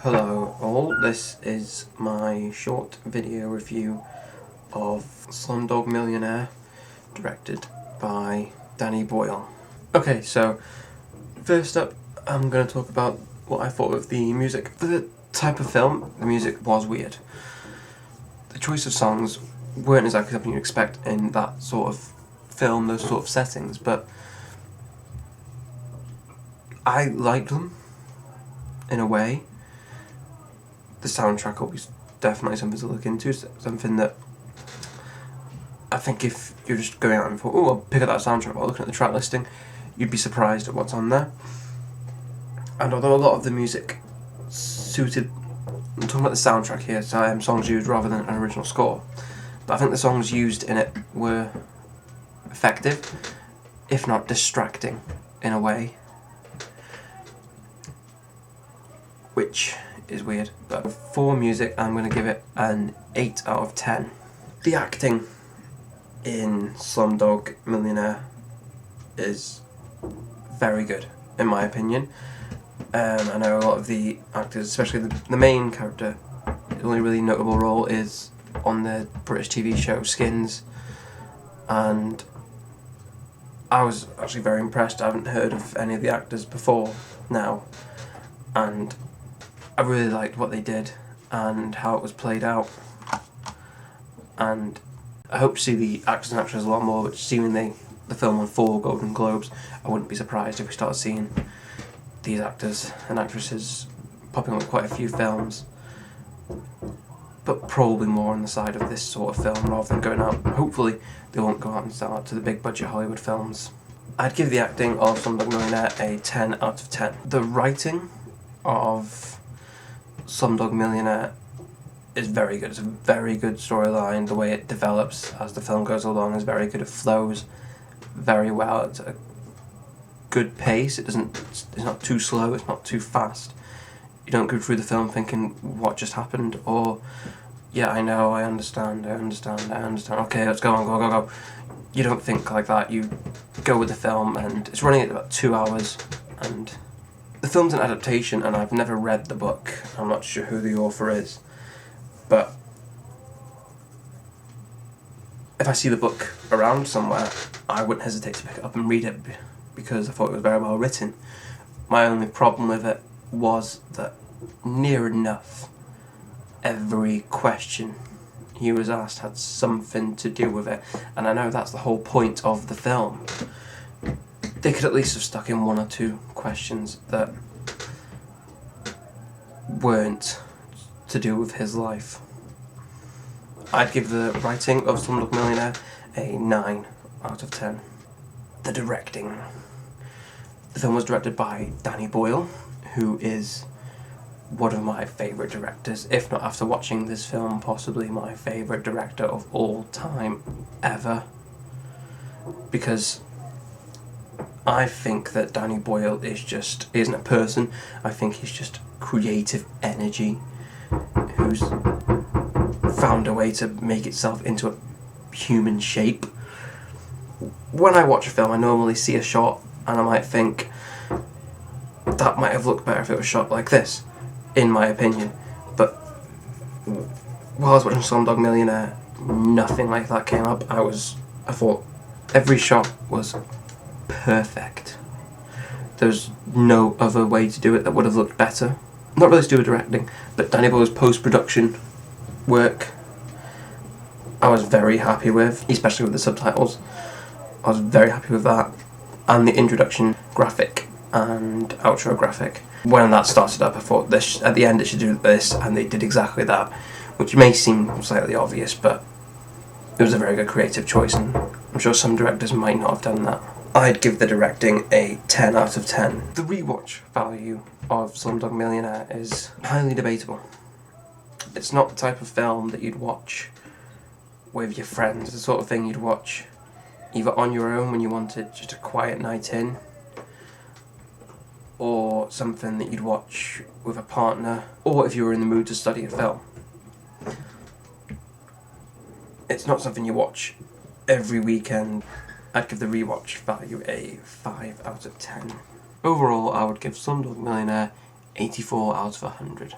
Hello all, this is my short video review of Slumdog Millionaire, directed by Danny Boyle. Okay, so first up I'm going to talk about what I thought of the music. For the type of film, the music was weird. The choice of songs weren't exactly something you'd expect in that sort of film, those sort of settings, but I liked them in a way. The soundtrack will be definitely something to look into, something that I think if you're just going out and thought, oh, I'll pick up that soundtrack while looking at the track listing, you'd be surprised at what's on there. And although a lot of the music suited, I'm talking about the soundtrack here, so songs used rather than an original score, but I think the songs used in it were effective, if not distracting in a way, which is weird. But for music, I'm going to give it an 8 out of 10. The acting in Slumdog Millionaire is very good, in my opinion. I know a lot of the actors, especially the main character, the only really notable role is on the British TV show Skins, and I was actually very impressed. I haven't heard of any of the actors before now, and I really liked what they did and how it was played out, and I hope to see the actors and actresses a lot more, which seemingly the film won 4 Golden Globes. I wouldn't be surprised if we start seeing these actors and actresses popping up in quite a few films, but probably more on the side of this sort of film rather than going out. Hopefully they won't go out and sell out to the big budget Hollywood films. I'd give the acting of Slumdog Millionaire a 10 out of 10. The writing of Slumdog Millionaire is very good. It's a very good storyline. The way it develops as the film goes along is very good. It flows very well. It's a good pace. It's not too slow. It's not too fast. You don't go through the film thinking, what just happened? Or, yeah, I know, I understand. Okay, let's go on, go. You don't think like that. You go with the film, and it's running at about 2 hours, and the film's an adaptation, and I've never read the book. I'm not sure who the author is, but if I see the book around somewhere, I wouldn't hesitate to pick it up and read it, because I thought it was very well written. My only problem with it was that near enough every question he was asked had something to do with it, and I know that's the whole point of the film. They could at least have stuck in 1 or 2 questions that weren't to do with his life. I'd give the writing of Slumdog Millionaire a 9 out of 10. The directing. The film was directed by Danny Boyle, who is one of my favourite directors, if not after watching this film, possibly my favourite director of all time ever. Because I think that Danny Boyle isn't a person. I think he's just creative energy who's found a way to make itself into a human shape. When I watch a film, I normally see a shot and I might think, that might have looked better if it was shot like this, in my opinion. But while I was watching Slumdog Millionaire, nothing like that came up. I thought every shot was perfect. There's no other way to do it that would have looked better. Not really to do with directing, but Danny Boyle's post-production work I was very happy with, especially with the subtitles. I was very happy with that. And the introduction graphic and outro graphic. When that started up, I thought this at the end it should do this, and they did exactly that, which may seem slightly obvious, but it was a very good creative choice, and I'm sure some directors might not have done that. I'd give the directing a 10 out of 10. The rewatch value of Slumdog Millionaire is highly debatable. It's not the type of film that you'd watch with your friends. It's the sort of thing you'd watch either on your own when you wanted just a quiet night in, or something that you'd watch with a partner, or if you were in the mood to study a film. It's not something you watch every weekend. I'd give the rewatch value a 5 out of 10. Overall, I would give Slumdog Millionaire 84 out of 100.